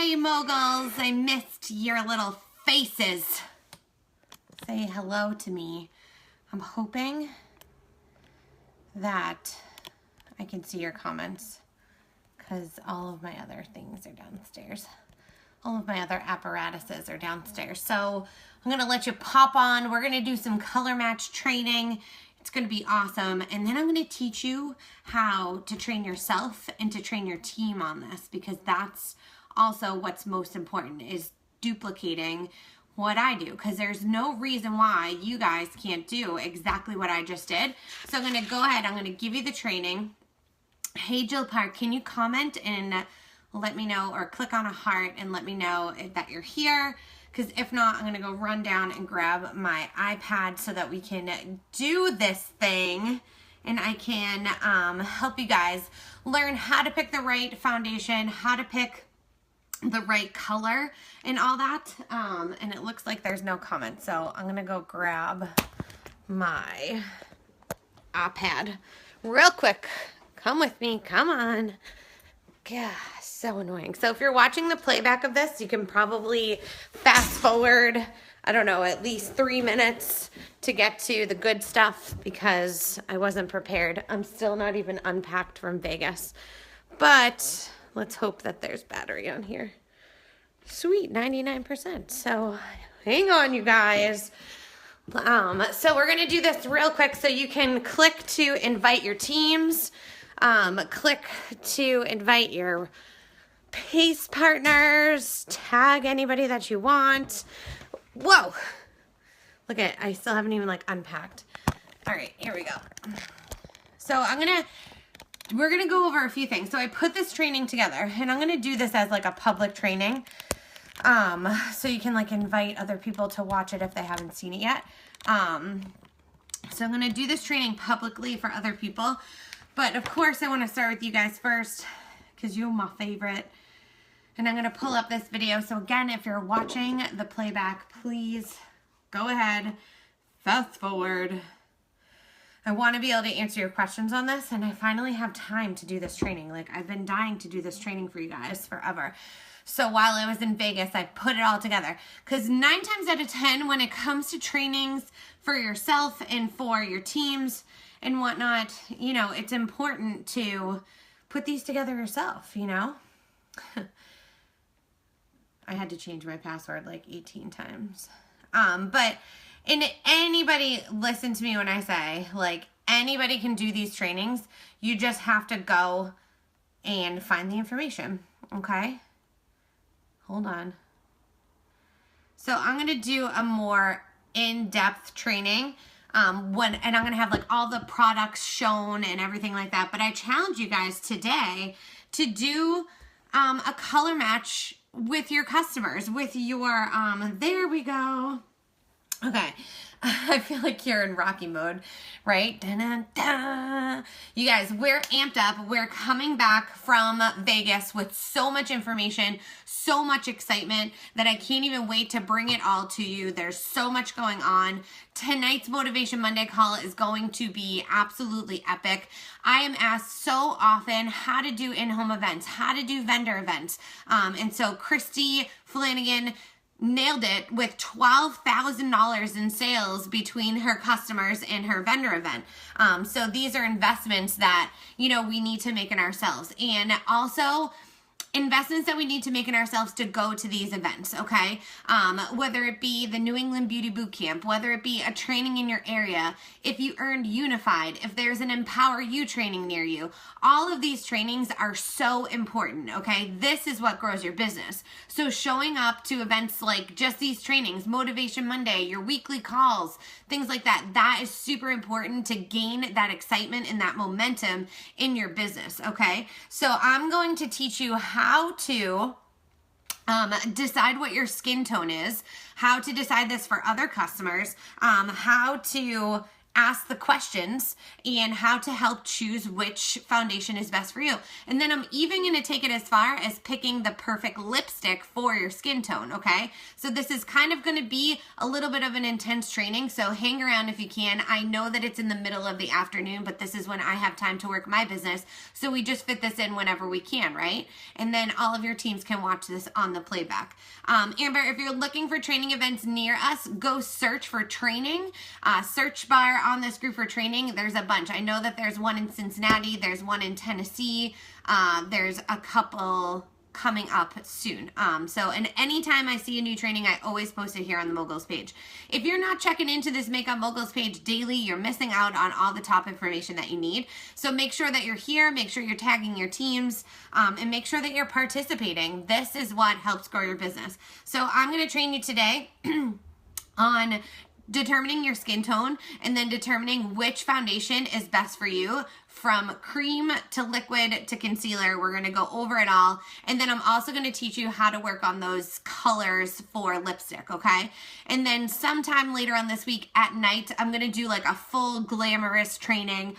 Hi, moguls. I missed your little faces. Say hello to me. I'm hoping that I can see your comments because all of my other things are downstairs. All of my other apparatuses are downstairs. So I'm going to let you pop on. We're going to do some color match training. It's going to be awesome. And then I'm going to teach you how to train yourself and to train your team on this, because that's also what's most important, is duplicating what I do, because there's no reason why you guys can't do exactly what I just did. So I'm going to go ahead. I'm going to give you the training. Hey, Jill Park, can you comment and let me know, or click on a heart and let me know that you're here? Because if not, I'm going to go run down and grab my iPad so that we can do this thing and I can help you guys learn how to pick the right foundation, how to pick the right color and all that. And it looks like there's no comment. So I'm going to go grab my iPad real quick. Come with me. Come on. Gosh, so annoying. So if you're watching the playback of this, you can probably fast forward, I don't know, at least 3 minutes to get to the good stuff, because I wasn't prepared. I'm still not even unpacked from Vegas. But let's hope that there's battery on here. Sweet, 99%. So hang on, you guys. So we're going to do this real quick so you can click to invite your teams. Click to invite your pace partners, tag anybody that you want. Whoa. Look at it. I still haven't even unpacked. All right, here we go. So we're going to go over a few things. So I put this training together, and I'm going to do this as a public training. So you can invite other people to watch it if they haven't seen it yet. So I'm going to do this training publicly for other people. But of course I want to start with you guys first, because you're my favorite. And I'm going to pull up this video. So again, if you're watching the playback, please go ahead, fast forward. I want to be able to answer your questions on this, and I finally have time to do this training. I've been dying to do this training for you guys forever. So while I was in Vegas, I put it all together. Because 9 times out of 10, when it comes to trainings for yourself and for your teams and whatnot, it's important to put these together yourself, I had to change my password 18 times. But anybody, listen to me when I say, anybody can do these trainings. You just have to go and find the information, okay? Hold on. So I'm going to do a more in-depth training and I'm going to have all the products shown and everything like that. But I challenge you guys today to do a color match with your customers, with your, there we go. Okay. I feel like you're in Rocky mode, right? Da-da-da. You guys, we're amped up. We're coming back from Vegas with so much information, so much excitement that I can't even wait to bring it all to you. There's so much going on. Tonight's Motivation Monday call is going to be absolutely epic. I am asked so often how to do in-home events, how to do vendor events. And so Christy Flanagan nailed it with $12,000 in sales between her customers and her vendor event. So these are investments that, we need to make in ourselves. And also investments that we need to make in ourselves to go to these events, okay? Whether it be the New England Beauty Boot Camp, whether it be a training in your area, if you earned Unified, if there's an Empower You training near you, all of these trainings are so important, okay? This is what grows your business. So showing up to events like just these trainings, Motivation Monday, your weekly calls, things like that, that is super important to gain that excitement and that momentum in your business, okay? So I'm going to teach you how to decide what your skin tone is, how to decide this for other customers, how to ask the questions and how to help choose which foundation is best for you. And then I'm even going to take it as far as picking the perfect lipstick for your skin tone, okay? So this is kind of going to be a little bit of an intense training, so hang around if you can. I know that it's in the middle of the afternoon, but this is when I have time to work my business, so we just fit this in whenever we can, right? And then all of your teams can watch this on the playback. Amber, if you're looking for training events near us, go search for training. Search bar on this group for training. There's a bunch. I know that there's one in Cincinnati. There's one in Tennessee. There's a couple coming up soon. And anytime I see a new training, I always post it here on the Moguls page. If you're not checking into this Makeup Moguls page daily, you're missing out on all the top information that you need. So make sure that you're here, make sure you're tagging your teams, and make sure that you're participating. This is what helps grow your business. So I'm going to train you today on determining your skin tone and then determining which foundation is best for you, from cream to liquid to concealer. We're going to go over it all. And then I'm also going to teach you how to work on those colors for lipstick, okay? And then sometime later on this week at night, I'm going to do like a full glamorous training,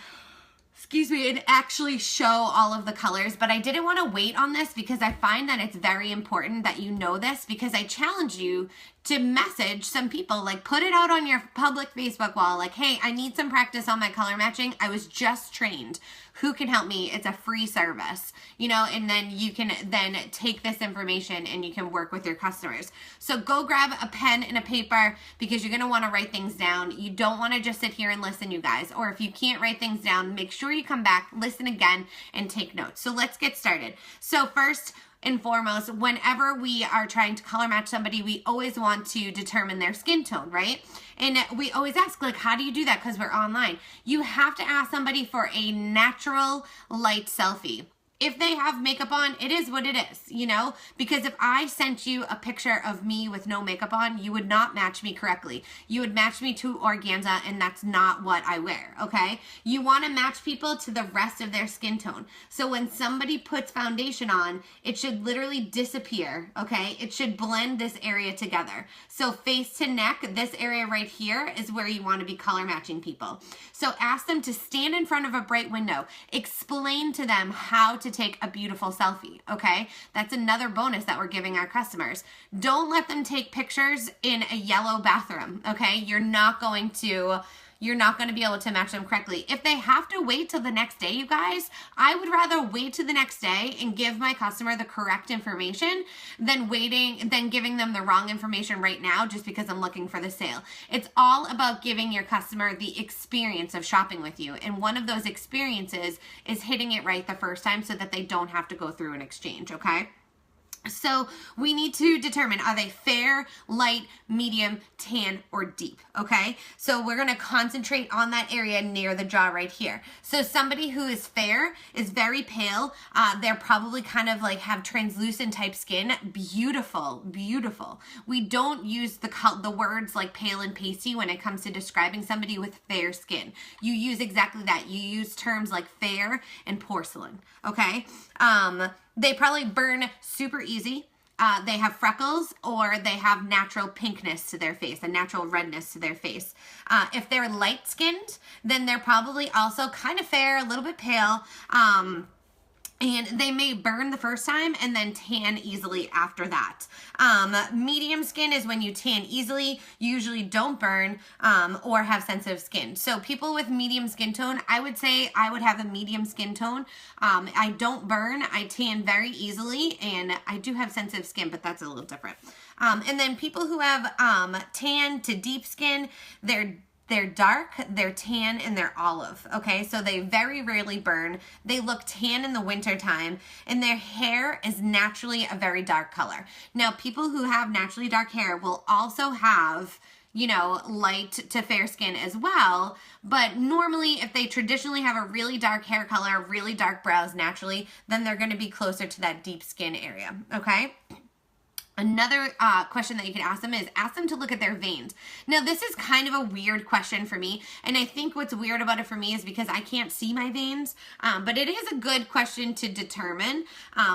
and actually show all of the colors. But I didn't want to wait on this because I find that it's very important that you know this, because I challenge you to message some people, like put it out on your public Facebook wall, like, hey, I need some practice on my color matching. I was just trained. Who can help me? It's a free service, you know, and then you can then take this information and you can work with your customers. So go grab a pen and a paper, because you're going to want to write things down. You don't want to just sit here and listen, you guys. Or if you can't write things down, make sure you come back, listen again, and take notes. So let's get started. So first and foremost, whenever we are trying to color match somebody, we always want to determine their skin tone, right? And we always ask, like, how do you do that? Because we're online. You have to ask somebody for a natural light selfie. If they have makeup on, it is what it is, you know? Because if I sent you a picture of me with no makeup on, you would not match me correctly. You would match me to organza, and that's not what I wear, okay? You want to match people to the rest of their skin tone. So when somebody puts foundation on, it should literally disappear, okay? It should blend this area together. So face to neck, this area right here is where you want to be color matching people. So ask them to stand in front of a bright window. Explain to them how to take a beautiful selfie, okay? That's another bonus that we're giving our customers. Don't let them take pictures in a yellow bathroom, okay? You're not going to be able to match them correctly. If they have to wait till the next day, you guys, I would rather wait to the next day and give my customer the correct information than giving them the wrong information right now just because I'm looking for the sale. It's all about giving your customer the experience of shopping with you. And one of those experiences is hitting it right the first time so that they don't have to go through an exchange, okay? So we need to determine, are they fair, light, medium, tan, or deep, okay? So we're going to concentrate on that area near the jaw right here. So somebody who is fair is very pale. They're probably kind of like have translucent type skin. Beautiful, beautiful. We don't use the words like pale and pasty when it comes to describing somebody with fair skin. You use exactly that. You use terms like fair and porcelain, okay? They probably burn super easy. They have freckles, or they have natural pinkness to their face, a natural redness to their face. If they're light skinned, then they're probably also kind of fair, a little bit pale. And they may burn the first time and then tan easily after that. Medium skin is when you tan easily, you usually don't burn or have sensitive skin. So people with medium skin tone, I would say I would have a medium skin tone. I don't burn, I tan very easily, and I do have sensitive skin, but that's a little different. And then people who have tan to deep skin, they're dark, they're tan, and they're olive, okay? So they very rarely burn. They look tan in the wintertime, and their hair is naturally a very dark color. Now, people who have naturally dark hair will also have, you know, light to fair skin as well, but normally if they traditionally have a really dark hair color, really dark brows naturally, then they're gonna be closer to that deep skin area, okay? Another question that you can ask them is ask them to look at their veins. Now, this is kind of a weird question for me, and I think what's weird about it for me is because I can't see my veins, but it is a good question to determine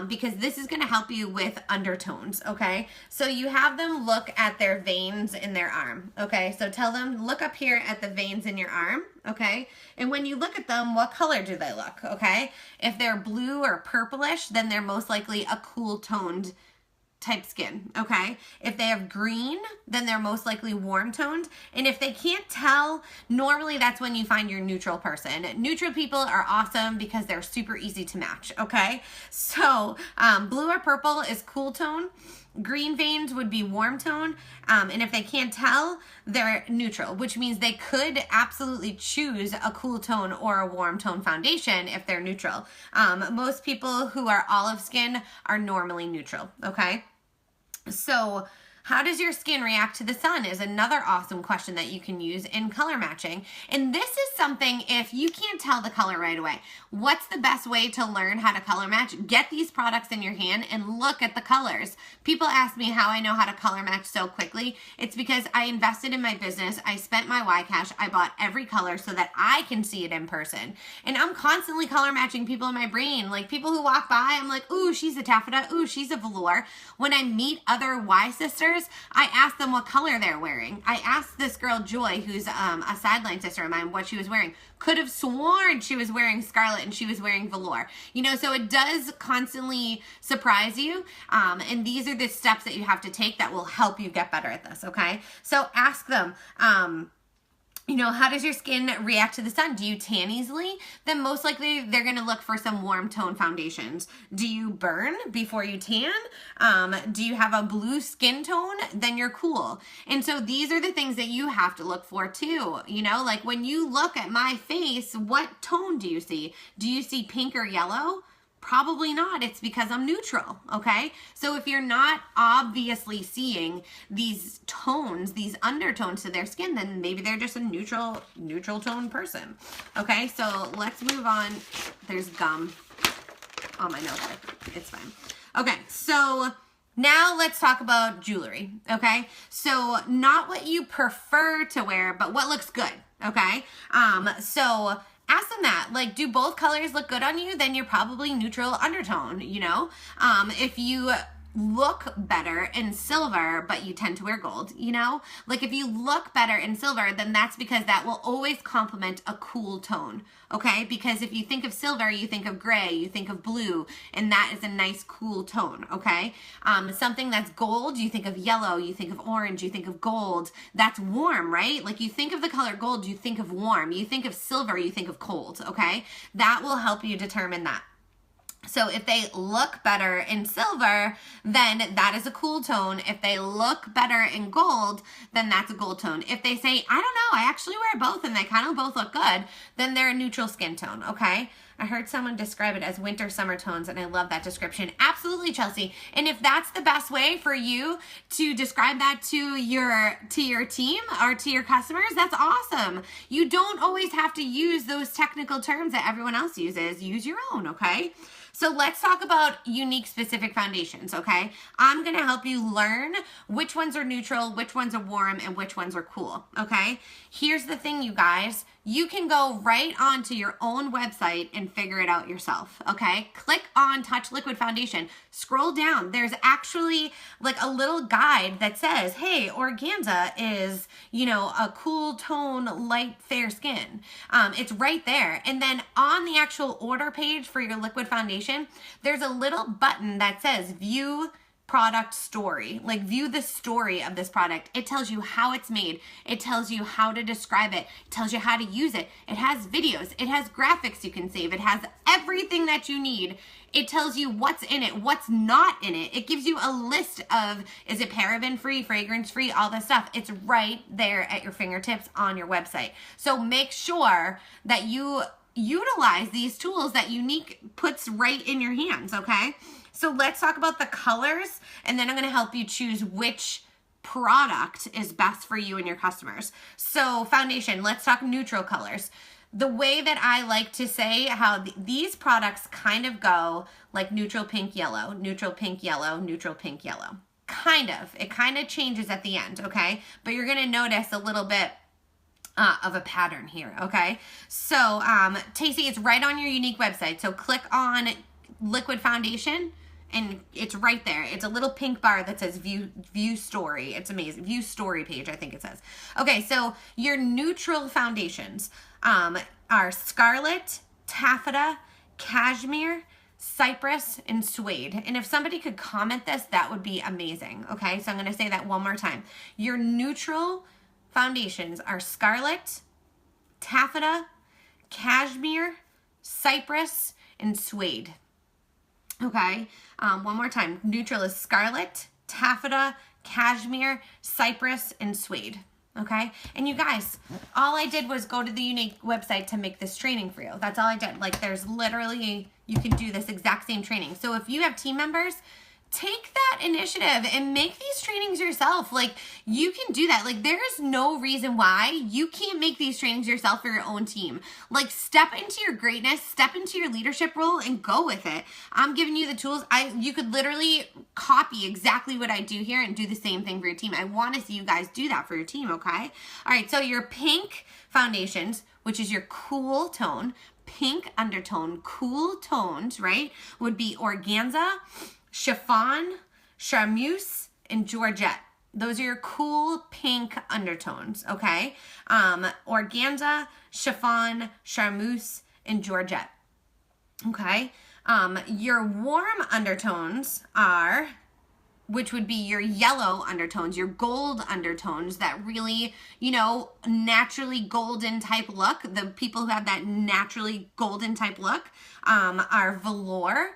because this is going to help you with undertones, okay? So you have them look at their veins in their arm, okay? So tell them, look up here at the veins in your arm, okay? And when you look at them, what color do they look, okay? If they're blue or purplish, then they're most likely a cool toned type skin, okay? If they have green, then they're most likely warm toned. And if they can't tell, normally that's when you find your neutral person. Neutral people are awesome because they're super easy to match, okay? So blue or purple is cool tone. Green veins would be warm tone. And if they can't tell, they're neutral, which means they could absolutely choose a cool tone or a warm tone foundation if they're neutral. Most people who are olive skin are normally neutral, okay? So how does your skin react to the sun is another awesome question that you can use in color matching. And this is something, if you can't tell the color right away, what's the best way to learn how to color match? Get these products in your hand and look at the colors. People ask me how I know how to color match so quickly. It's because I invested in my business. I spent my YCash. I bought every color so that I can see it in person. And I'm constantly color matching people in my brain. Like people who walk by, I'm like, ooh, she's a taffeta. Ooh, she's a velour. When I meet other Y sisters, I asked them what color they're wearing. I asked this girl, Joy, who's a sideline sister of mine, what she was wearing. Could have sworn she was wearing scarlet and she was wearing velour. You know, so it does constantly surprise you. And these are the steps that you have to take that will help you get better at this, okay? So ask them, you know, how does your skin react to the sun? Do you tan easily? Then most likely they're going to look for some warm tone foundations. Do you burn before you tan? Do you have a blue skin tone? Then you're cool. And so these are the things that you have to look for too. You know, like when you look at my face, what tone do you see? Do you see pink or yellow? Probably not. It's because I'm neutral, okay? So if you're not obviously seeing these tones, these undertones to their skin, then maybe they're just a neutral tone person, okay? So let's move on. There's gum on my notebook. It's fine. Okay, so now let's talk about jewelry, okay? So not what you prefer to wear, but what looks good, okay? So ask them that, like, do both colors look good on you? Then you're probably neutral undertone, you know? If you look better in silver, but you tend to wear gold, you know? Like if you look better in silver, then that's because that will always complement a cool tone, okay? Because if you think of silver, you think of gray, you think of blue, and that is a nice cool tone, okay? Something that's gold, you think of yellow, you think of orange, you think of gold. That's warm, right? Like you think of the color gold, you think of warm. You think of silver, you think of cold, okay? That will help you determine that. So if they look better in silver, then that is a cool tone. If they look better in gold, then that's a gold tone. If they say, I don't know, I actually wear both and they kind of both look good, then they're a neutral skin tone, okay? I heard someone describe it as winter summer tones, and I love that description. Absolutely, Chelsea. And if that's the best way for you to describe that to your team or to your customers, that's awesome. You don't always have to use those technical terms that everyone else uses. Use your own, okay? So let's talk about unique specific foundations, okay? I'm gonna help you learn which ones are neutral, which ones are warm, and which ones are cool, okay? Here's the thing, you guys. You can go right onto your own website and figure it out yourself, okay? Click on Touch Liquid Foundation. Scroll down. There's actually like a little guide that says, hey, organza is, you know, a cool tone, light, fair skin. It's right there. And then on the actual order page for your liquid foundation, there's a little button that says View Product Story, like view the story of this product. It tells you how it's made. It tells you how to describe it. It tells you how to use it. It has videos. It has graphics you can save. It has everything that you need. It tells you what's in it, what's not in it. It gives you a list of, is it paraben free, fragrance free, all this stuff. It's right there at your fingertips on your website. So make sure that you utilize these tools that Unique puts right in your hands, okay? So let's talk about the colors, and then I'm gonna help you choose which product is best for you and your customers. So foundation, let's talk neutral colors. The way that I like to say how these products kind of go like neutral pink, yellow, neutral pink, yellow, neutral pink, yellow. It kind of changes at the end, okay? But you're gonna notice a little bit of a pattern here, okay? So, Tacey, it's right on your Younique website. So click on liquid foundation and it's right there. It's a little pink bar that says view story. It's amazing. View story page, I think it says. Okay, so your neutral foundations are Scarlet, Taffeta, Cashmere, Cypress, and Suede. And if somebody could comment this, that would be amazing. Okay, so I'm going to say that one more time. Your neutral foundations are Scarlet, Taffeta, Cashmere, Cypress, and Suede. Okay, one more time. Neutral is Scarlet, Taffeta, Cashmere, Cypress, and Suede. Okay, and you guys, all I did was go to the Younique website to make this training for you. That's all I did. Like, there's literally, you can do this exact same training. So if you have team members, take that initiative and make these trainings yourself. Like, you can do that. Like, there's no reason why you can't make these trainings yourself for your own team. Like, step into your greatness, step into your leadership role, and go with it. I'm giving you the tools. You could literally copy exactly what I do here and do the same thing for your team. I want to see you guys do that for your team, okay? All right, so your pink foundations, which is your cool tone, pink undertone, cool tones, right, would be organza, chiffon, charmeuse, and georgette. Those are your cool pink undertones, okay? Organza, chiffon, charmeuse, and georgette, okay? Your warm undertones are, which would be your yellow undertones, your gold undertones, that really, you know, naturally golden type look. The people who have that naturally golden type look are velour,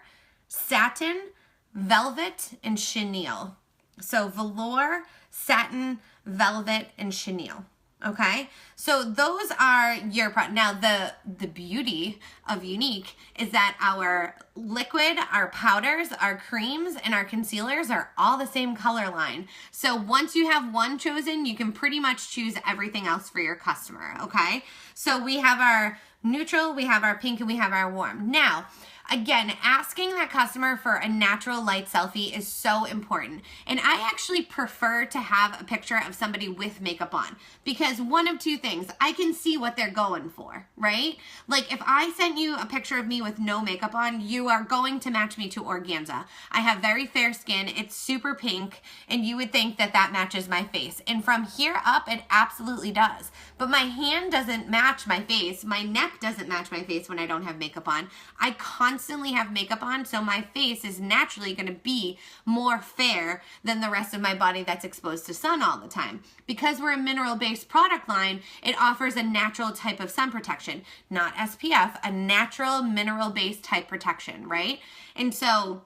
satin, velvet, and chenille. So velour, satin, velvet, and chenille. Okay, so those are your now the beauty of Younique is that our liquid, our powders, our creams, and our concealers are all the same color line. So once you have one chosen, you can pretty much choose everything else for your customer. Okay, so we have our neutral, we have our pink, and we have our warm. Now, again, asking that customer for a natural light selfie is so important. And I actually prefer to have a picture of somebody with makeup on, because one of two things, I can see what they're going for, right? Like, if I sent you a picture of me with no makeup on, you are going to match me to organza. I have very fair skin, it's super pink, and you would think that that matches my face. And from here up, it absolutely does. But my hand doesn't match my face. My neck doesn't match my face when I don't have makeup on. I constantly have makeup on, so my face is naturally going to be more fair than the rest of my body that's exposed to sun all the time. Because we're a mineral-based product line, it offers a natural type of sun protection, not SPF, a natural mineral-based type protection, right? And so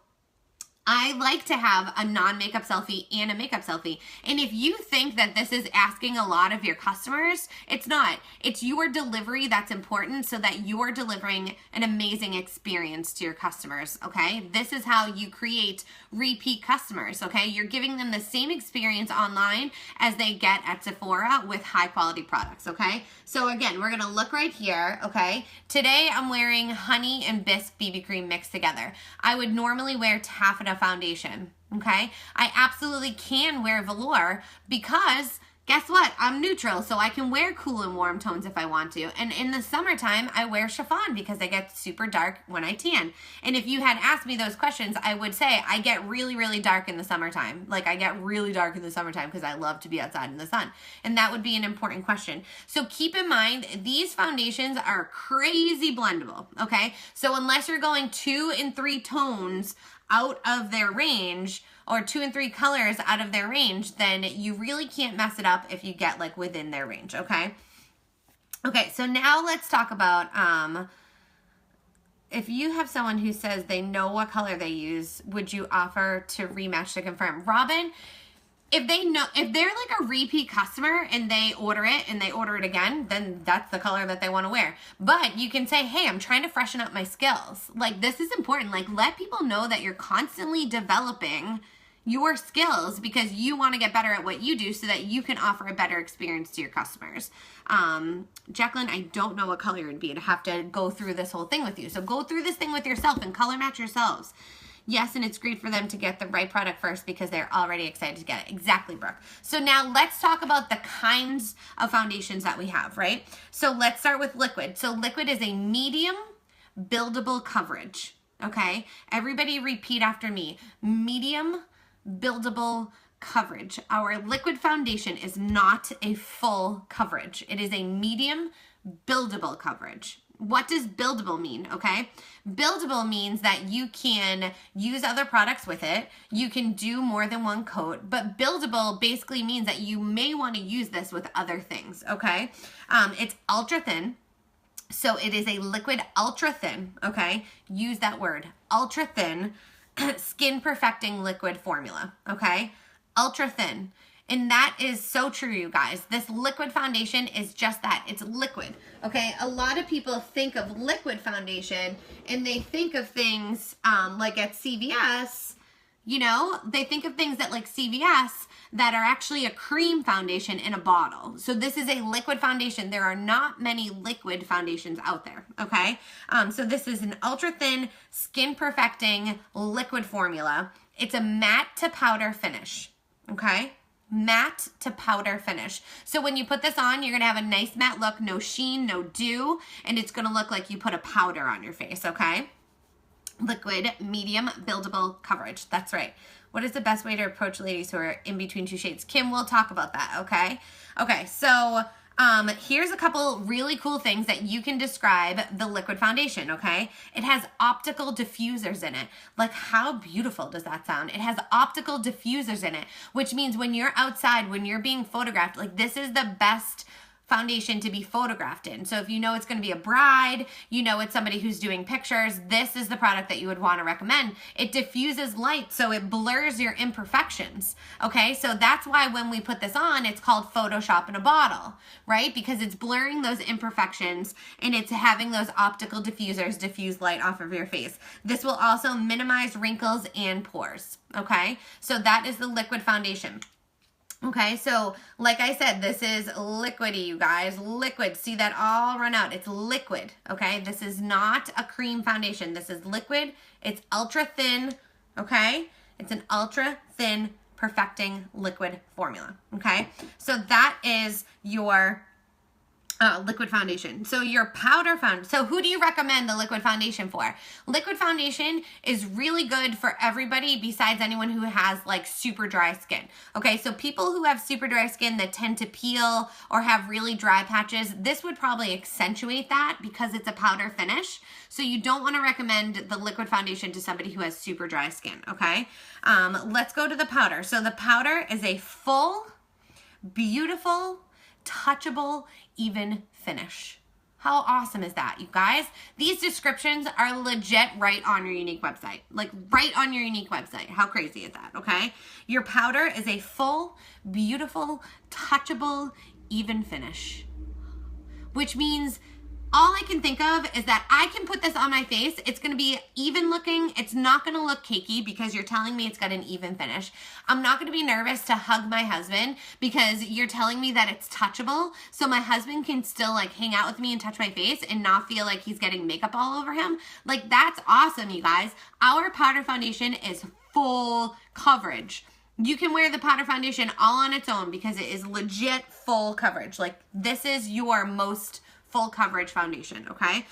I like to have a non-makeup selfie and a makeup selfie. And if you think that this is asking a lot of your customers, it's not. It's your delivery that's important, so that you're delivering an amazing experience to your customers, okay? This is how you create repeat customers, okay? You're giving them the same experience online as they get at Sephora with high quality products, okay? So again, we're gonna look right here, okay? Today I'm wearing Honey and Bisque BB cream mixed together. I would normally wear Taffeta foundation, okay? I absolutely can wear velour because guess what? I'm neutral, so I can wear cool and warm tones if I want to. And in the summertime, I wear chiffon because I get super dark when I tan. And if you had asked me those questions, I would say I get really, really dark in the summertime. Like, I get really dark in the summertime because I love to be outside in the sun. And that would be an important question. So keep in mind, these foundations are crazy blendable, okay? So unless you're going 2 and 3 tones out of their range, or 2 and 3 colors out of their range, then you really can't mess it up if you get like within their range, okay? Okay, so now let's talk about if you have someone who says they know what color they use, would you offer to rematch to confirm? Robin, if they're like a repeat customer and they order it again, then that's the color that they want to wear. But you can say, hey, I'm trying to freshen up my skills. Like, this is important. Like, let people know that you're constantly developing your skills because you want to get better at what you do so that you can offer a better experience to your customers. Jacqueline, I don't know what color it would be. I'd have to go through this whole thing with you. So go through this thing with yourself and color match yourselves. Yes, and it's great for them to get the right product first because they're already excited to get it. Exactly, Brooke. So now let's talk about the kinds of foundations that we have, right? So let's start with liquid. So liquid is a medium buildable coverage, okay? Everybody repeat after me. Medium buildable coverage. Our liquid foundation is not a full coverage. It is a medium buildable coverage. What does buildable mean, okay? Buildable means that you can use other products with it. You can do more than one coat, but buildable basically means that you may want to use this with other things, okay? It's ultra thin. So it is a liquid ultra thin, okay? Use that word, ultra thin, skin perfecting liquid formula, okay? Ultra thin. And that is so true, you guys. This liquid foundation is just that. It's liquid, okay? A lot of people think of liquid foundation and they think of things like at CVS, you know, they think of things at like CVS that are actually a cream foundation in a bottle. So this is a liquid foundation. There are not many liquid foundations out there, okay? So this is an ultra thin skin perfecting liquid formula. It's a matte to powder finish, okay? Matte to powder finish. So when you put this on, you're gonna have a nice matte look, no sheen, no dew, and it's gonna look like you put a powder on your face, okay? Liquid, medium, buildable coverage. That's right. What is the best way to approach ladies who are in between two shades? Kim, we'll talk about that, okay? Okay, so here's a couple really cool things that you can describe the liquid foundation, okay? It has optical diffusers in it. Like, how beautiful does that sound? It has optical diffusers in it, which means when you're outside, when you're being photographed, like, this is the best foundation to be photographed in. So if you know it's going to be a bride, you know it's somebody who's doing pictures, this is the product that you would want to recommend. It diffuses light, so it blurs your imperfections, okay? So that's why when we put this on, it's called Photoshop in a bottle, right? Because it's blurring those imperfections and it's having those optical diffusers diffuse light off of your face. This will also minimize wrinkles and pores, okay? So that is the liquid foundation. Okay, so like I said, this is liquidy, you guys. Liquid. See that all run out. It's liquid, okay? This is not a cream foundation. This is liquid. It's ultra thin, okay? It's an ultra thin perfecting liquid formula, okay? So that is your liquid foundation. So your powder foundation. So who do you recommend the liquid foundation for? Liquid foundation is really good for everybody besides anyone who has like super dry skin. Okay, so people who have super dry skin that tend to peel or have really dry patches, this would probably accentuate that because it's a powder finish. So you don't want to recommend the liquid foundation to somebody who has super dry skin, okay? Let's go to the powder. So the powder is a full, beautiful, touchable, even finish. How awesome is that, you guys? These descriptions are legit right on your Younique website. Like right on your Younique website. How crazy is that, okay? Your powder is a full, beautiful, touchable, even finish. Which means all I can think of is that I can put this on my face. It's going to be even looking. It's not going to look cakey because you're telling me it's got an even finish. I'm not going to be nervous to hug my husband because you're telling me that it's touchable. So my husband can still like hang out with me and touch my face and not feel like he's getting makeup all over him. Like that's awesome, you guys. Our powder foundation is full coverage. You can wear the powder foundation all on its own because it is legit full coverage. Like this is your most full coverage foundation, okay?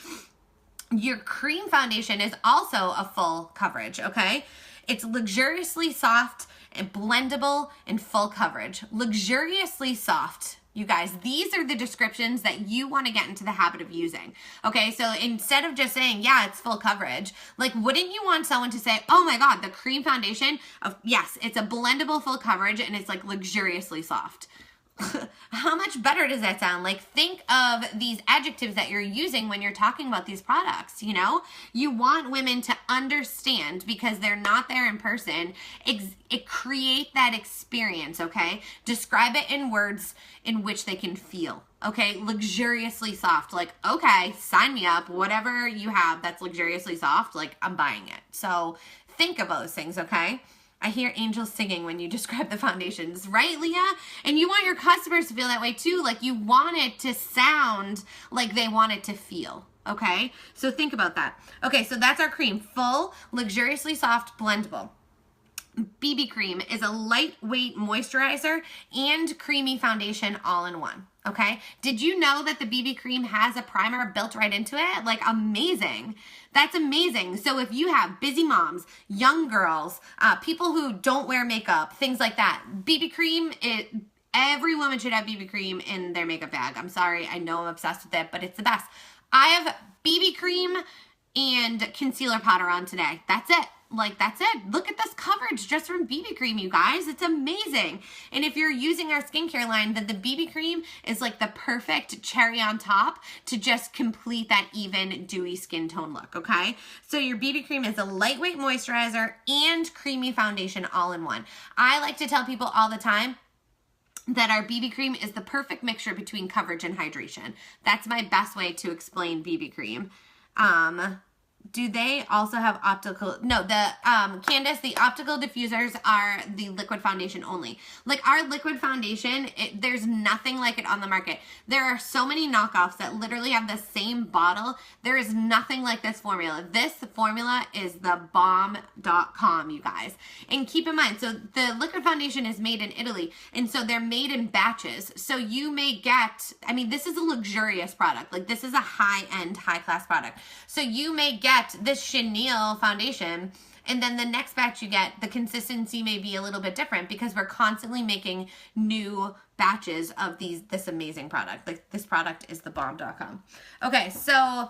Your cream foundation is also a full coverage, okay? It's luxuriously soft and blendable and full coverage. Luxuriously soft. You guys, these are the descriptions that you want to get into the habit of using. Okay, so instead of just saying, yeah, it's full coverage, like wouldn't you want someone to say, oh my God, the cream foundation, yes, it's a blendable full coverage and it's like luxuriously soft. How much better does that sound? Like think of these adjectives that you're using when you're talking about these products, you know? You want women to understand because they're not there in person. Create that experience, okay? Describe it in words in which they can feel, okay? Luxuriously soft, like, okay, sign me up. Whatever you have that's luxuriously soft, like I'm buying it. So think of those things, okay? I hear angels singing when you describe the foundations, right, Leah? And you want your customers to feel that way too. Like you want it to sound like they want it to feel, okay? So think about that. Okay, so that's our cream. Full, luxuriously soft, blendable. BB cream is a lightweight moisturizer and creamy foundation all in one, okay? Did you know that the BB cream has a primer built right into it? Like, amazing. That's amazing. So if you have busy moms, young girls, people who don't wear makeup, things like that, BB cream, every woman should have BB cream in their makeup bag. I'm sorry, I know I'm obsessed with it, but it's the best. I have BB cream and concealer powder on today. That's it. Like, that's it. Look at this coverage just from BB cream, you guys. It's amazing. And if you're using our skincare line, then the BB cream is like the perfect cherry on top to just complete that even dewy skin tone look, okay? So your BB cream is a lightweight moisturizer and creamy foundation all in one. I like to tell people all the time that our BB cream is the perfect mixture between coverage and hydration. That's my best way to explain BB cream. Do they also have optical? No, Candace, the optical diffusers are the liquid foundation only. Like, our liquid foundation, there's nothing like it on the market. There are so many knockoffs that literally have the same bottle. There is nothing like this formula. This formula is the bomb.com, you guys. And keep in mind, so the liquid foundation is made in Italy, and so they're made in batches. So you may get, I mean, this is a luxurious product. Like, this is a high-end, high-class product. So you may get this chenille foundation, and then the next batch you get, the consistency may be a little bit different because we're constantly making new batches of this amazing product. Like, this product is the bomb.com. Okay, so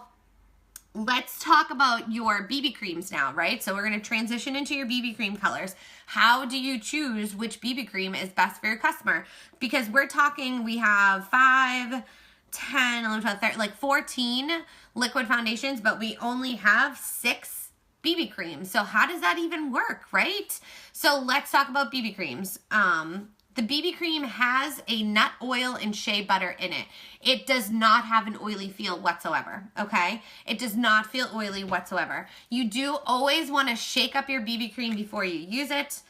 let's talk about your BB creams now, right? So we're going to transition into your BB cream colors. How do you choose which BB cream is best for your customer? Because we're talking, we have 5, 10, 11, 12, 13, like 14 liquid foundations, but we only have 6 BB creams. So how does that even work, right? So let's talk about BB creams. The BB cream has a nut oil and shea butter in it. It does not have an oily feel whatsoever, okay? It does not feel oily whatsoever. You do always want to shake up your BB cream before you use it.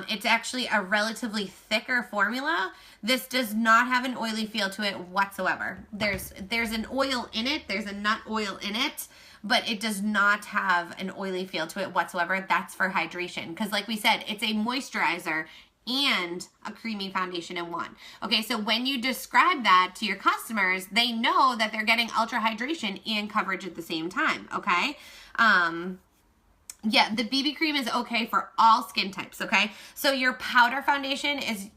It's actually a relatively thicker formula. This does not have an oily feel to it whatsoever. There's an oil in it. There's a nut oil in it, but it does not have an oily feel to it whatsoever. That's for hydration. Because like we said, it's a moisturizer and a creamy foundation in one. Okay, so when you describe that to your customers, they know that they're getting ultra hydration and coverage at the same time, okay? Yeah, the BB cream is okay for all skin types, okay? So your powder foundation is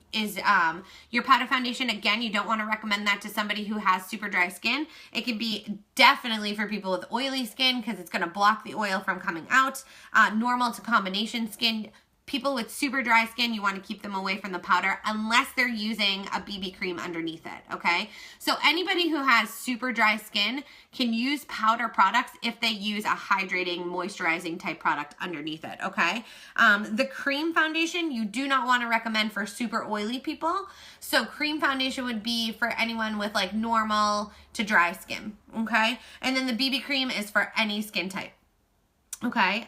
your powder foundation, again, you don't want to recommend that to somebody who has super dry skin. It can be definitely for people with oily skin because it's going to block the oil from coming out. Normal to combination skin, people with super dry skin, you want to keep them away from the powder unless they're using a BB cream underneath it, okay? So anybody who has super dry skin can use powder products if they use a hydrating, moisturizing type product underneath it, okay? The cream foundation, you do not want to recommend for super oily people. So cream foundation would be for anyone with like normal to dry skin, okay? And then the BB cream is for any skin type, okay?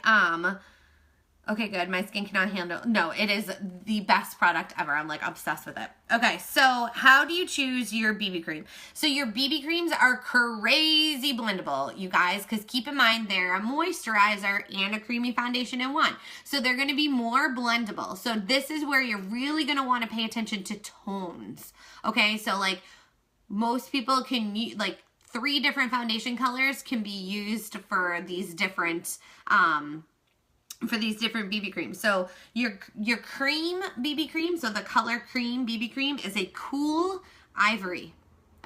Okay, good. My skin cannot handle. No, it is the best product ever. I'm like obsessed with it. Okay, so how do you choose your BB cream? So your BB creams are crazy blendable, you guys, because keep in mind they're a moisturizer and a creamy foundation in one. So they're going to be more blendable. So this is where you're really going to want to pay attention to tones. Okay, so like most people can use like 3 different foundation colors can be used for these different BB creams. So your cream BB cream, so the color cream BB cream is a cool ivory,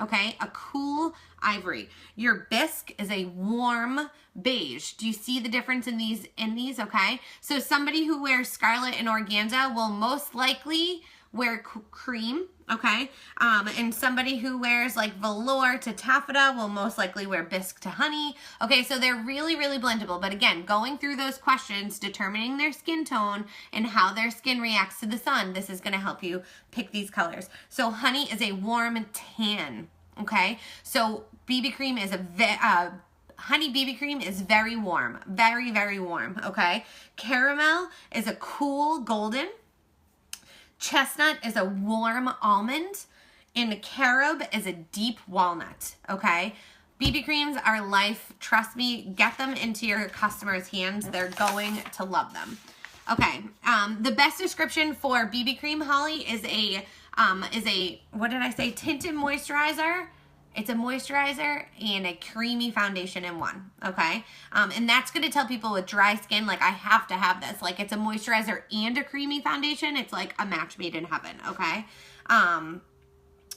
okay? A cool ivory. Your bisque is a warm beige. Do you see the difference in these, okay? So somebody who wears scarlet and organza will most likely wear cream, okay? And somebody who wears like velour to taffeta will most likely wear bisque to honey. Okay, so they're really, really blendable. But again, going through those questions, determining their skin tone and how their skin reacts to the sun, this is gonna help you pick these colors. So honey is a warm tan, okay? So BB cream is honey BB cream is very warm, very, very warm, okay? Caramel is a cool golden. Chestnut is a warm almond, and carob is a deep walnut, okay? BB creams are life. Trust me, get them into your customers' hands. They're going to love them. Okay, the best description for BB cream, Holly, is a, what did I say, tinted moisturizer. It's a moisturizer and a creamy foundation in one, okay? And that's going to tell people with dry skin, like, I have to have this. Like, it's a moisturizer and a creamy foundation. It's like a match made in heaven, okay?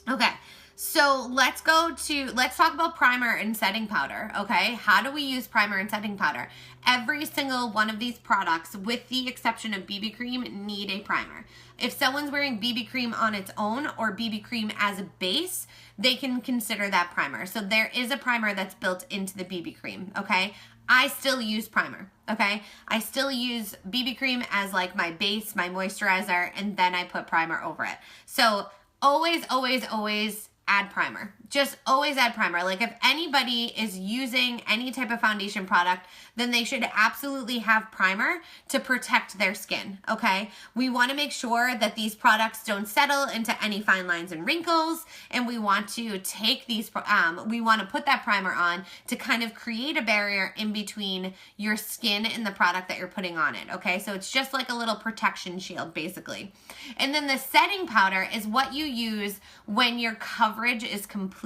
Okay, so let's talk about primer and setting powder, okay? How do we use primer and setting powder? Every single one of these products, with the exception of BB cream, need a primer. If someone's wearing BB cream on its own or BB cream as a base, they can consider that primer. So there is a primer that's built into the BB cream, okay? I still use primer, okay? I still use BB cream as like my base, my moisturizer, and then I put primer over it. So always, always, always add primer. Just always add primer. Like, if anybody is using any type of foundation product, then they should absolutely have primer to protect their skin, okay? We want to make sure that these products don't settle into any fine lines and wrinkles, and we want to take these, we want to put that primer on to kind of create a barrier in between your skin and the product that you're putting on it, okay? So it's just like a little protection shield, basically. And then the setting powder is what you use when your coverage is complete.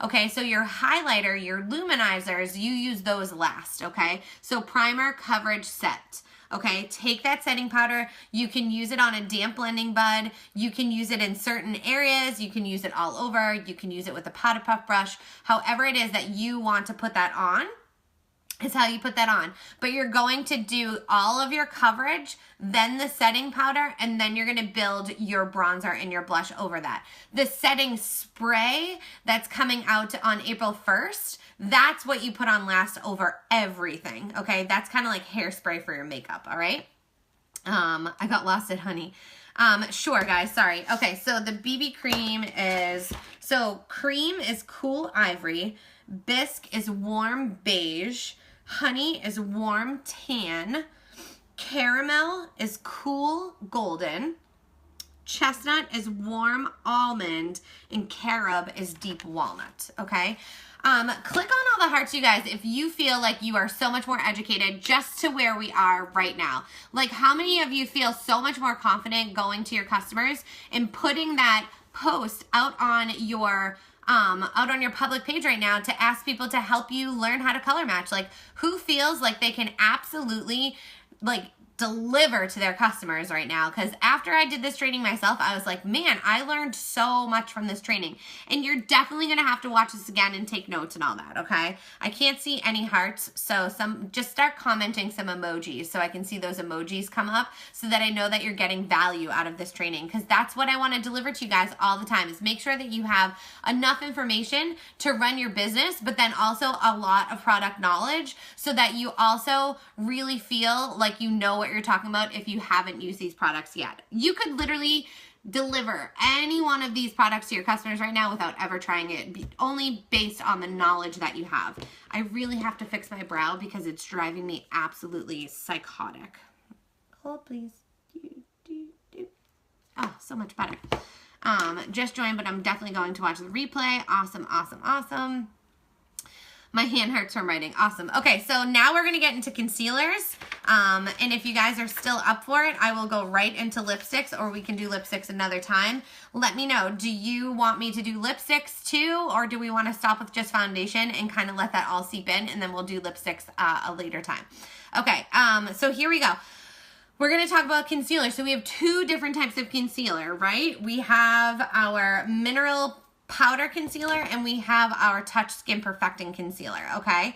Okay, so your highlighter, your luminizers, you use those last, okay? So primer, coverage, set. Okay, take that setting powder. You can use it on a damp blending bud. You can use it in certain areas. You can use it all over. You can use it with a powder puff brush. However it is that you want to put that on is how you put that on. But you're going to do all of your coverage, then the setting powder, and then you're going to build your bronzer and your blush over that. The setting spray that's coming out on April 1st, that's what you put on last over everything, okay? That's kind of like hairspray for your makeup, all right? I got lost at honey. Sure, guys, sorry. Okay, so the BB cream is, so cream is cool ivory, bisque is warm beige, honey is warm tan, caramel is cool golden, chestnut is warm almond, and carob is deep walnut, okay? Click on all the hearts, you guys, if you feel like you are so much more educated just to where we are right now. Like, how many of you feel so much more confident going to your customers and putting that post out on your public page right now to ask people to help you learn how to color match? Like, who feels like they can absolutely, like, deliver to their customers right now? Because after I did this training myself, I was like, man, I learned so much from this training. And you're definitely going to have to watch this again and take notes and all that, okay? I can't see any hearts, so just start commenting some emojis so I can see those emojis come up so that I know that you're getting value out of this training, because that's what I want to deliver to you guys all the time, is make sure that you have enough information to run your business, but then also a lot of product knowledge so that you also really feel like you know what you're talking about if you haven't used these products yet. You could literally deliver any one of these products to your customers right now without ever trying it, only based on the knowledge that you have. I really have to fix my brow because it's driving me absolutely psychotic. Hold, please. Oh, so much better. Just joined, but I'm definitely going to watch the replay. Awesome, awesome, awesome. My hand hurts from writing. Awesome. Okay, so now we're going to get into concealers. And if you guys are still up for it, I will go right into lipsticks, or we can do lipsticks another time. Let me know. Do you want me to do lipsticks too, or do we want to stop with just foundation and kind of let that all seep in, and then we'll do lipsticks a later time? Okay, so here we go. We're going to talk about concealer. So we have two different types of concealer, right? We have our mineral powder concealer, and we have our Touch Skin Perfecting Concealer, okay?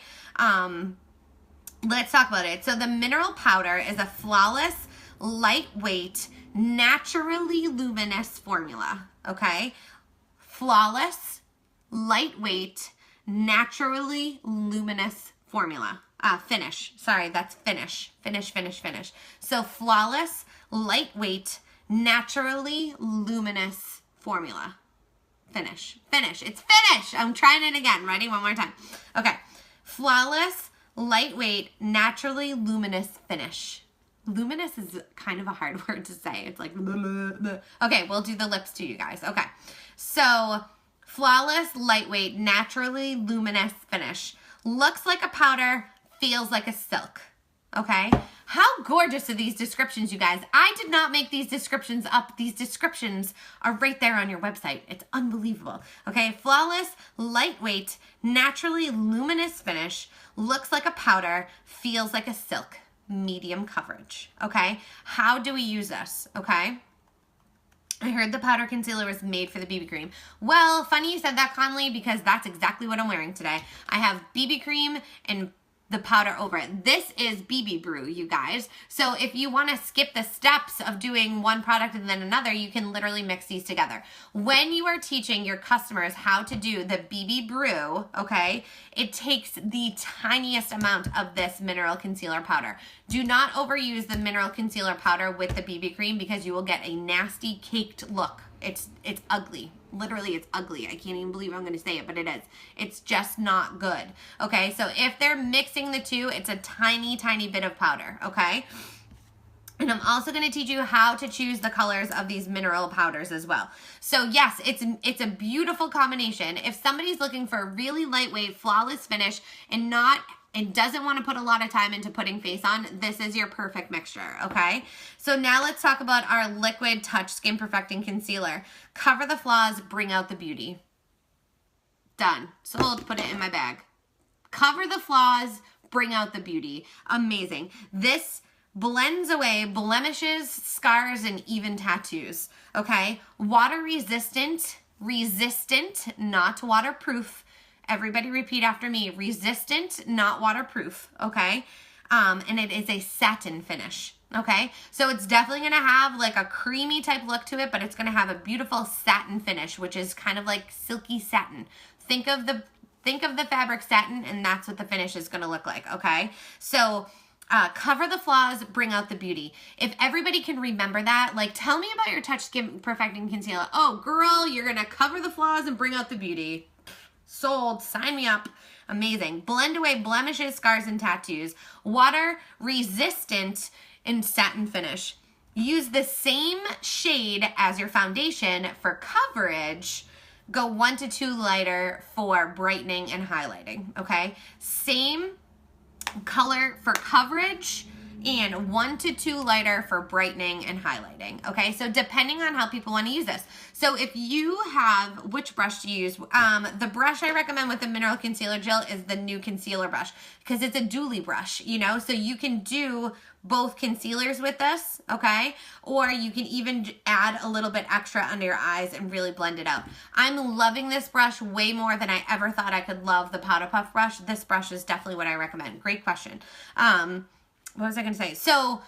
Let's talk about it. So the mineral powder is a flawless, lightweight, naturally luminous formula, okay? Flawless, lightweight, naturally luminous formula. Finish. Sorry, that's finish. Finish. So flawless, lightweight, naturally luminous formula. Finish. It's finish. I'm trying it again. Ready? One more time. Okay. Flawless, lightweight, naturally luminous finish. Luminous is kind of a hard word to say. It's like, blah, blah, blah. Okay, we'll do the lips too, you guys. Okay. So Flawless, lightweight, naturally luminous finish. Looks like a powder, feels like a silk. Okay? How gorgeous are these descriptions, you guys? I did not make these descriptions up. These descriptions are right there on your website. It's unbelievable. Okay? Flawless, lightweight, naturally luminous finish. Looks like a powder, feels like a silk. Medium coverage. Okay? How do we use this? Okay? I heard the powder concealer was made for the BB cream. Well, funny you said that, Conley, because that's exactly what I'm wearing today. I have BB cream and the powder over it. This is BB Brew, you guys. So if you want to skip the steps of doing one product and then another, you can literally mix these together. When you are teaching your customers how to do the BB Brew, okay, it takes the tiniest amount of this mineral concealer powder. Do not overuse the mineral concealer powder with the BB cream because you will get a nasty caked look. It's ugly. Literally, it's ugly. I can't even believe I'm going to say it, but it is. It's just not good. Okay, so if they're mixing the two, it's a tiny, tiny bit of powder, okay? And I'm also going to teach you how to choose the colors of these mineral powders as well. So yes, it's a beautiful combination. If somebody's looking for a really lightweight, flawless finish and doesn't want to put a lot of time into putting face on, this is your perfect mixture, okay? So now let's talk about our Liquid Touch Skin Perfecting Concealer. Cover the flaws, bring out the beauty. Done. Sold, put it in my bag. Cover the flaws, bring out the beauty. Amazing. This blends away blemishes, scars, and even tattoos, okay? Water resistant, not waterproof. Everybody repeat after me. Resistant, not waterproof, okay? And it is a satin finish, okay? So it's definitely going to have like a creamy type look to it, but it's going to have a beautiful satin finish, which is kind of like silky satin. Think of the fabric satin, and that's what the finish is going to look like, okay? So cover the flaws, bring out the beauty. If everybody can remember that, like tell me about your Touch Skin Perfecting Concealer. Oh, girl, you're going to cover the flaws and bring out the beauty. Sold. Sign me up. Amazing. Blend away blemishes, scars, and tattoos. Water resistant and satin finish. Use the same shade as your foundation for coverage. Go 1 to 2 lighter for brightening and highlighting. Okay. Same color for coverage and 1 to 2 lighter for brightening and highlighting. Okay, so depending on how people want to use this. So if you have, which brush to use? The brush I recommend with the mineral concealer gel is the new concealer brush because it's a dually brush, you know, so you can do both concealers with this, okay? Or you can even add a little bit extra under your eyes and really blend it out. I'm loving this brush way more than I ever thought I could love the Powder Puff brush. This brush is definitely what I recommend. Great question. What was I going to say? So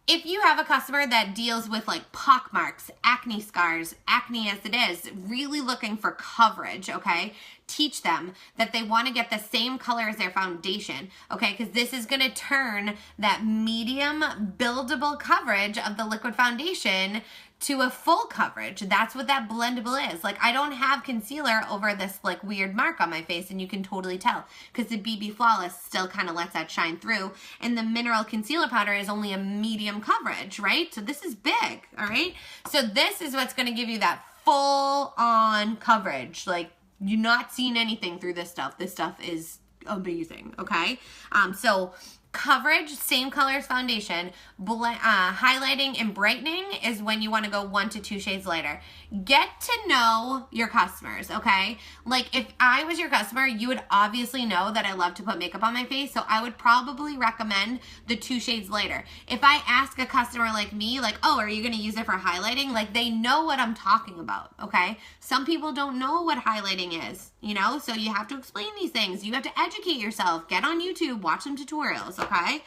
if you have a customer that deals with like pock marks, acne scars, acne as it is, really looking for coverage, okay? Teach them that they want to get the same color as their foundation, okay? Because this is going to turn that medium buildable coverage of the liquid foundation to a full coverage. That's what that blendable is. Like I don't have concealer over this like weird mark on my face, and you can totally tell because the BB Flawless still kind of lets that shine through, and the mineral concealer powder is only a medium coverage, right? So this is big, all right? So this is what's going to give you that full on coverage. Like you're not seeing anything through this stuff. This stuff is amazing, okay? So coverage, same color as foundation. Highlighting and brightening is when you want to go 1 to 2 shades lighter. Get to know your customers, okay? Like if I was your customer, you would obviously know that I love to put makeup on my face, so I would probably recommend the 2 shades lighter. If I ask a customer like me, like, oh, are you going to use it for highlighting? Like they know what I'm talking about, okay? Some people don't know what highlighting is, you know? So you have to explain these things. You have to educate yourself. Get on YouTube, watch some tutorials, okay?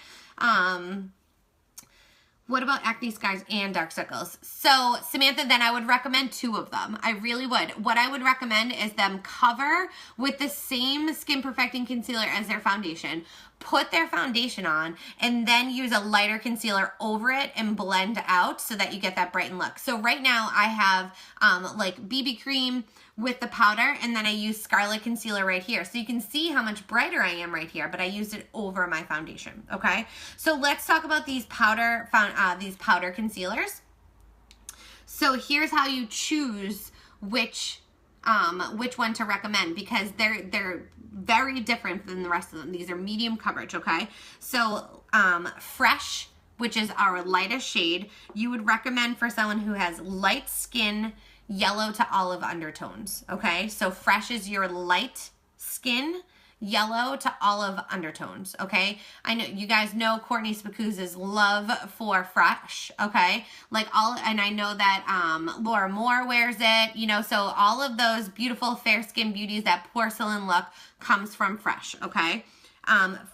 What about acne scars and dark circles? So Samantha, then I would recommend 2 of them. I really would. What I would recommend is them cover with the same Skin Perfecting Concealer as their foundation. Put their foundation on and then use a lighter concealer over it and blend out so that you get that brightened look. So right now I have like BB cream with the powder, and then I use Scarlet Concealer right here. So you can see how much brighter I am right here, but I used it over my foundation, okay? So let's talk about these powder concealers. So here's how you choose which which one to recommend, because they're very different than the rest of them. These are medium coverage, okay? So Fresh, which is our lightest shade, you would recommend for someone who has light skin, yellow to olive undertones, okay? So Fresh is your light skin, yellow to olive undertones, okay? I know you guys know Courtney Spacuz's love for Fresh, okay? And I know that Laura Moore wears it, you know, so all of those beautiful fair skin beauties, that porcelain look comes from Fresh, okay?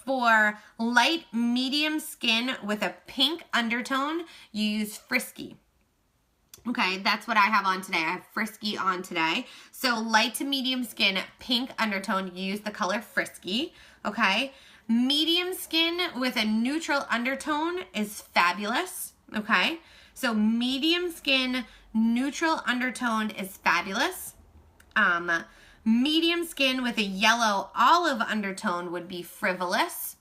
For light medium skin with a pink undertone, you use Frisky. Okay, that's what I have on today. I have Frisky on today. So light to medium skin, pink undertone, you use the color Frisky, okay? Medium skin with a neutral undertone is Fabulous, okay? So medium skin, neutral undertone is Fabulous. Medium skin with a yellow olive undertone would be Frivolous.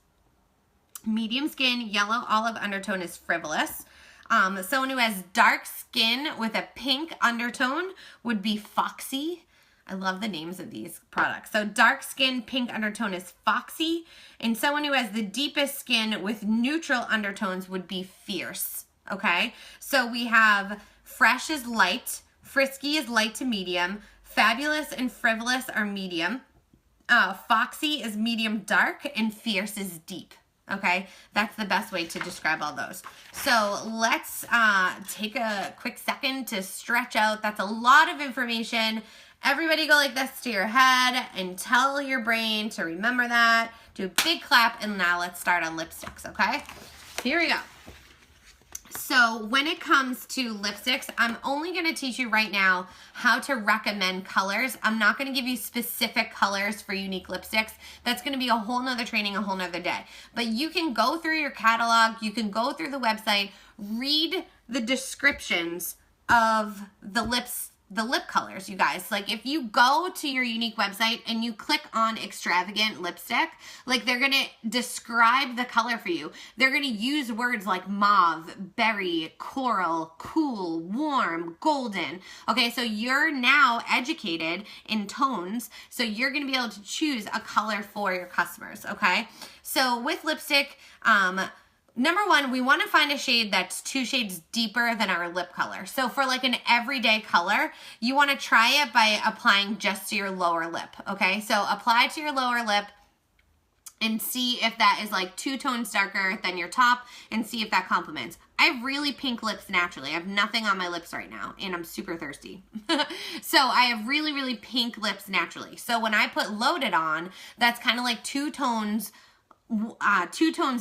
Medium skin, yellow olive undertone is Frivolous. Someone who has dark skin with a pink undertone would be Foxy. I love the names of these products. So dark skin, pink undertone is Foxy. And someone who has the deepest skin with neutral undertones would be Fierce. Okay? So we have Fresh is light, Frisky is light to medium, Fabulous and Frivolous are medium, Foxy is medium dark, and Fierce is deep. Okay, that's the best way to describe all those. So let's take a quick second to stretch out. That's a lot of information. Everybody go like this to your head and tell your brain to remember that. Do a big clap, and now let's start on lipsticks, okay? Here we go. So when it comes to lipsticks, I'm only going to teach you right now how to recommend colors. I'm not going to give you specific colors for unique lipsticks. That's going to be a whole nother training, a whole nother day. But you can go through your catalog, you can go through the website, read the descriptions of the lip colors, you guys. Like if you go to your unique website and you click on extravagant lipstick, like they're gonna describe the color for you. They're gonna use words like mauve, berry, coral, cool, warm, golden. Okay, so you're now educated in tones, so you're gonna be able to choose a color for your customers, okay? So with lipstick, number one, we want to find a shade that's 2 shades deeper than our lip color. So for like an everyday color, you want to try it by applying just to your lower lip, okay? So apply to your lower lip and see if that is like 2 tones darker than your top, and see if that complements. I have really pink lips naturally. I have nothing on my lips right now, and I'm super thirsty. So I have really, really pink lips naturally. So when I put Loaded on, that's kind of like 2 tones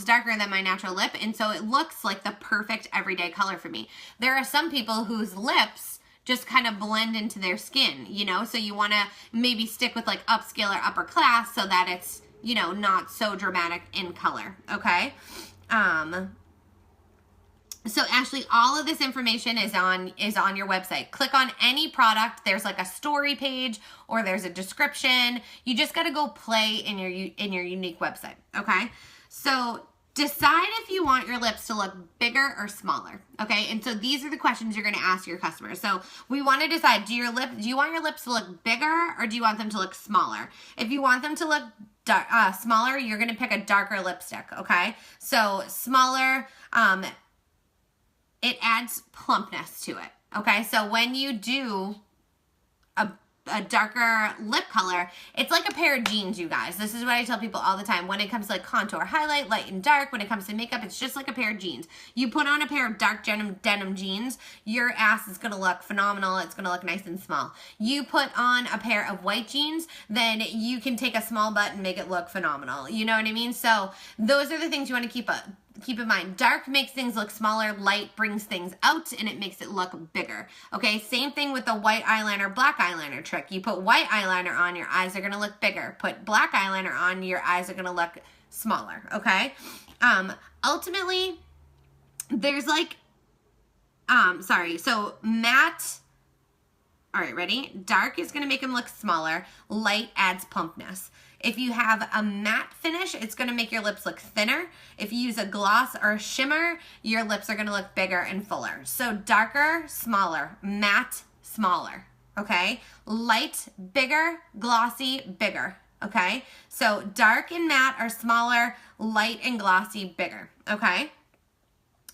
darker than my natural lip, and so it looks like the perfect everyday color for me. There are some people whose lips just kind of blend into their skin, you know, so you want to maybe stick with like upscale or upper class so that it's, you know, not so dramatic in color, okay? So Ashley, all of this information is on your website. Click on any product. There's like a story page or there's a description. You just got to go play in your unique website, okay? So decide if you want your lips to look bigger or smaller, okay? And so these are the questions you're going to ask your customers. So we want to decide, do you want your lips to look bigger or do you want them to look smaller? If you want them to look smaller, you're going to pick a darker lipstick, okay? So smaller, it adds plumpness to it, okay? So when you do a darker lip color, it's like a pair of jeans, you guys. This is what I tell people all the time. When it comes to like contour, highlight, light and dark, when it comes to makeup, it's just like a pair of jeans. You put on a pair of dark denim jeans, your ass is gonna look phenomenal. It's gonna look nice and small. You put on a pair of white jeans, then you can take a small butt and make it look phenomenal. You know what I mean? So those are the things you wanna keep in mind. Dark makes things look smaller, light brings things out, and it makes it look bigger. Okay, same thing with the white eyeliner, black eyeliner trick. You put white eyeliner on, your eyes are gonna look bigger. Put black eyeliner on, your eyes are gonna look smaller, okay? Ultimately, there's like, so matte, all right, ready? Dark is gonna make them look smaller. Light adds plumpness. If you have a matte finish, it's going to make your lips look thinner. If you use a gloss or a shimmer, your lips are going to look bigger and fuller. So darker, smaller. Matte, smaller. okay? Light, bigger, glossy, bigger, okay? So dark and matte are smaller, light and glossy, bigger, okay?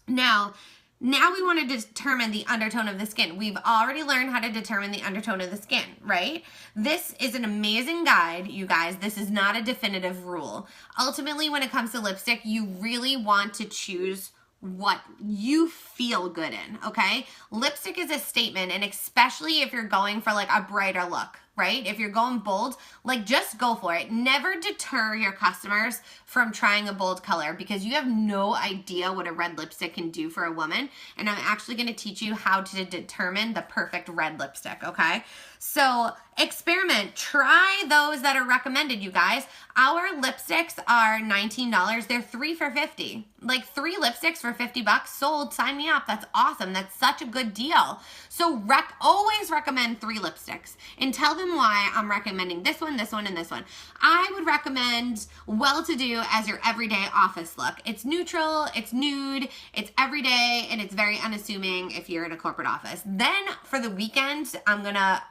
Now we want to determine the undertone of the skin. We've already learned how to determine the undertone of the skin, right? This is an amazing guide, you guys. This is not a definitive rule. Ultimately, when it comes to lipstick, you really want to choose what you feel good in, okay? Lipstick is a statement, and especially if you're going for like a brighter look, right? If you're going bold, like just go for it. Never deter your customers from trying a bold color because you have no idea what a red lipstick can do for a woman. And I'm actually going to teach you how to determine the perfect red lipstick, okay? So experiment, try those that are recommended, you guys. Our lipsticks are $19. They're 3 for $50. Like 3 lipsticks for $50 sold. Sign me up. That's awesome. That's such a good deal. So always recommend 3 lipsticks and tell them why I'm recommending this one, and this one. I would recommend Well-To-Do as your everyday office look. It's neutral, it's nude, it's everyday, and it's very unassuming if you're in a corporate office. Then for the weekend, I'm gonna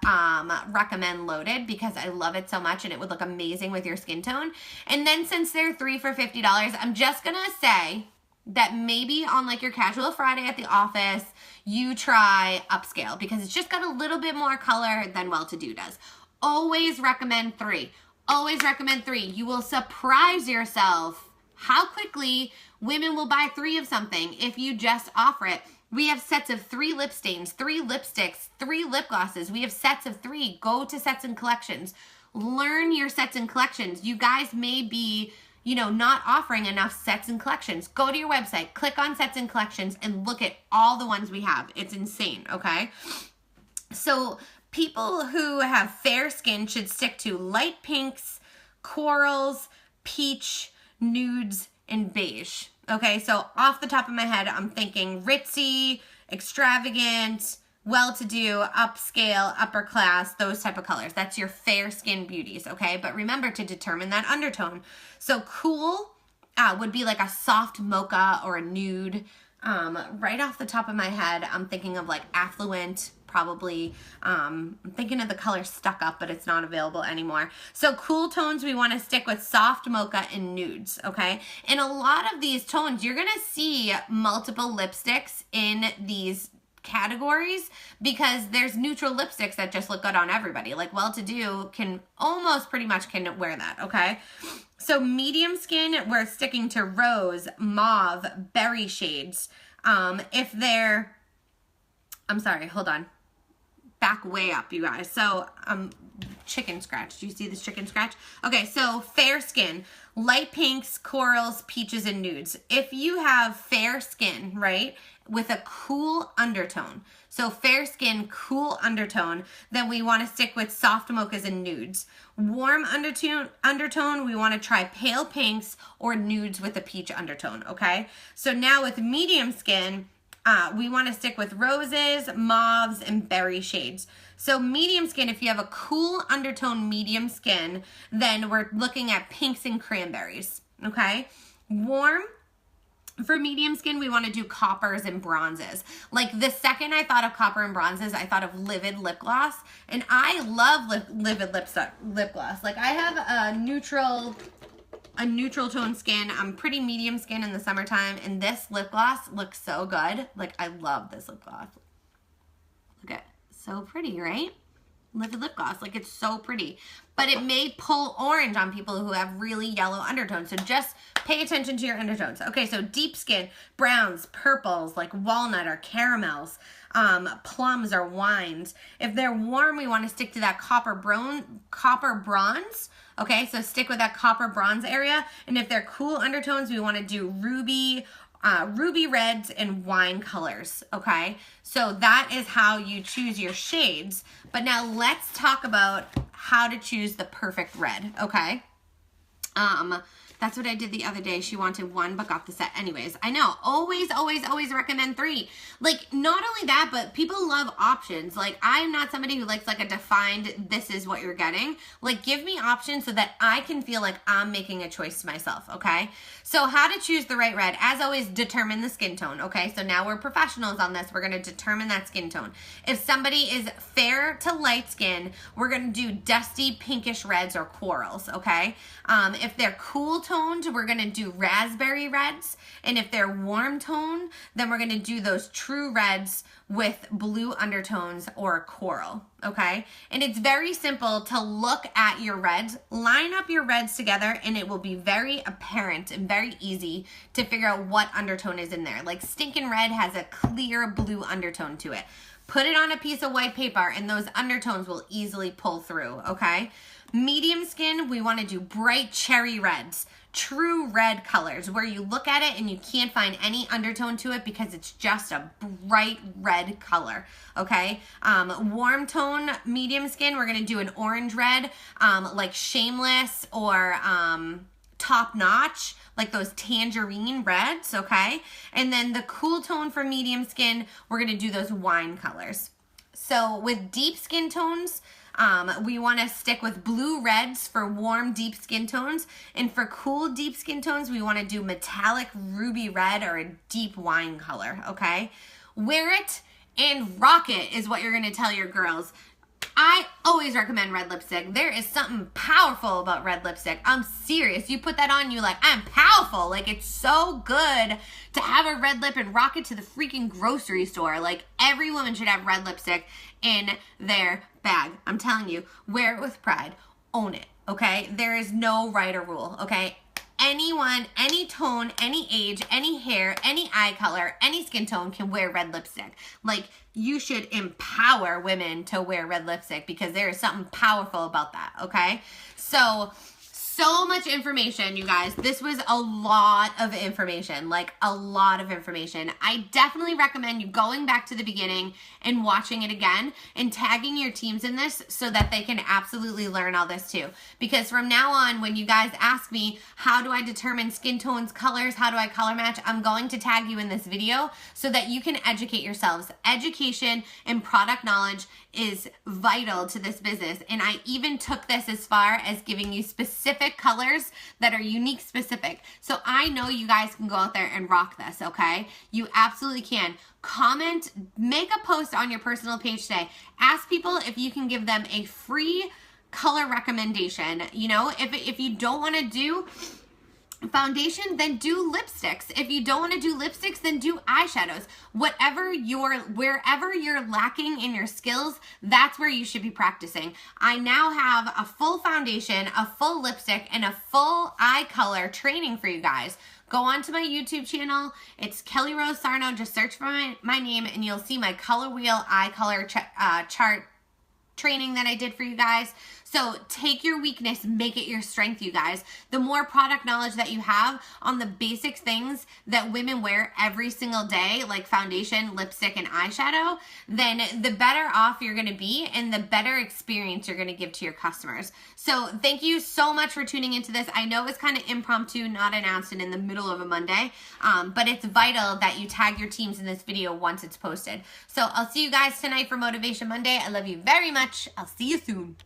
recommend Loaded because I love it so much and it would look amazing with your skin tone. And then since they're 3 for $50, I'm just gonna say that maybe on like your casual Friday at the office, you try Upscale because it's just got a little bit more color than Well-To-Do does. Always recommend 3. Always recommend 3. You will surprise yourself how quickly women will buy 3 of something if you just offer it. We have sets of 3 lip stains, 3 lipsticks, 3 lip glosses. We have sets of 3. Go to Sets and Collections. Learn your sets and collections. You guys may be, you know, not offering enough sets and collections. Go to your website, click on Sets and Collections, and look at all the ones we have. It's insane, okay? So people who have fair skin should stick to light pinks, corals, peach, nudes, and beige. Okay, so off the top of my head, I'm thinking ritzy, extravagant, well-to-do, upscale, upper class, those type of colors. That's your fair skin beauties, okay? But remember to determine that undertone. So cool would be like a soft mocha or a nude. Right off the top of my head, I'm thinking of like affluent, probably. I'm thinking of the color Stuck Up, but it's not available anymore. So cool tones, we want to stick with soft mocha and nudes, okay? In a lot of these tones, you're going to see multiple lipsticks in these categories because there's neutral lipsticks that just look good on everybody. Like Well-To-Do can almost pretty much can wear that, okay? So medium skin, we're sticking to rose, mauve, berry shades. If they're, I'm sorry, hold on. Back way up, you guys. So, chicken scratch. Do you see this chicken scratch? Okay, so fair skin, light pinks, corals, peaches, and nudes. If you have fair skin, right, with a cool undertone, so fair skin, cool undertone, then we want to stick with soft mochas and nudes. Warm undertone, we want to try pale pinks or nudes with a peach undertone, okay? So now with medium skin, we want to stick with roses, mauves, and berry shades. So medium skin, if you have a cool undertone medium skin, then we're looking at pinks and cranberries, okay? Warm, for medium skin, we want to do coppers and bronzes. Like the second I thought of copper and bronzes, I thought of Livid lip gloss. And I love Livid lip gloss. Like I have a neutral tone skin. I'm pretty medium skin in the summertime, and this lip gloss looks so good. Like I love this lip gloss. Look at, so pretty, right? Livid lip gloss, like it's so pretty. But it may pull orange on people who have really yellow undertones. So just pay attention to your undertones. Okay, so deep skin, browns, purples, like walnut or caramels, plums or wines. If they're warm, we want to stick to that copper bronze. Okay, so stick with that copper bronze area. And if they're cool undertones, we want to do ruby reds and wine colors, okay? So that is how you choose your shades. But now let's talk about how to choose the perfect red, okay? That's what I did the other day. She wanted one, but got the set anyways. I know. Always, always, always recommend 3. Like, not only that, but people love options. Like, I'm not somebody who likes like a defined, this is what you're getting. Like, give me options so that I can feel like I'm making a choice to myself, okay? So how to choose the right red. As always, determine the skin tone, okay? So now we're professionals on this. We're going to determine that skin tone. If somebody is fair to light skin, we're going to do dusty pinkish reds or corals, okay? If they're cool toned, we're going to do raspberry reds. And if they're warm toned, then we're going to do those true reds with blue undertones or coral, okay? And it's very simple to look at your reds, line up your reds together, and it will be very apparent and very easy to figure out what undertone is in there. Like stinking red has a clear blue undertone to it. Put it on a piece of white paper and those undertones will easily pull through, okay? Medium skin, we want to do bright cherry reds. True red colors where you look at it and you can't find any undertone to it because it's just a bright red color, okay? Warm tone medium skin, we're gonna do an orange red, like Shameless or Top Notch, like those tangerine reds, okay? And then the cool tone for medium skin, we're gonna do those wine colors. So with deep skin tones, we want to stick with blue reds for warm deep skin tones, and for cool deep skin tones we want to do metallic ruby red or a deep wine color, okay? Wear it and rock it is what you're going to tell your girls. I always recommend red lipstick. There is something powerful about red lipstick. I'm serious. You put that on, you like, I'm powerful. Like, it's so good to have a red lip and rock it to the freaking grocery store. Like, every woman should have red lipstick in their bag. I'm telling you, wear it with pride. Own it, okay? There is no right or rule, okay? Anyone, any tone, any age, any hair, any eye color, any skin tone can wear red lipstick. Like, you should empower women to wear red lipstick because there is something powerful about that, okay? So much information, you guys. This was a lot of information, like a lot of information. I definitely recommend you going back to the beginning and watching it again and tagging your teams in this so that they can absolutely learn all this too. Because from now on, when you guys ask me, how do I determine skin tones, colors, how do I color match, I'm going to tag you in this video so that you can educate yourselves. Education and product knowledge is vital to this business. And I even took this as far as giving you specific colors that are unique specific. So I know you guys can go out there and rock this, okay? You absolutely can. Comment, make a post on your personal page today. Ask people if you can give them a free color recommendation. You know, if you don't want to do foundation, then do lipsticks. If you don't want to do lipsticks, then do eyeshadows. Wherever you're lacking in your skills, that's where you should be practicing. I now have a full foundation, a full lipstick, and a full eye color training for you guys. Go on to my YouTube channel. It's Kelly Rose Sarno. Just search for my name and you'll see my color wheel eye color chart training that I did for you guys. So take your weakness, make it your strength, you guys. The more product knowledge that you have on the basic things that women wear every single day, like foundation, lipstick, and eyeshadow, then the better off you're gonna be and the better experience you're gonna give to your customers. So thank you so much for tuning into this. I know it's kind of impromptu, not announced and in the middle of a Monday, but it's vital that you tag your teams in this video once it's posted. So I'll see you guys tonight for Motivation Monday. I love you very much. I'll see you soon.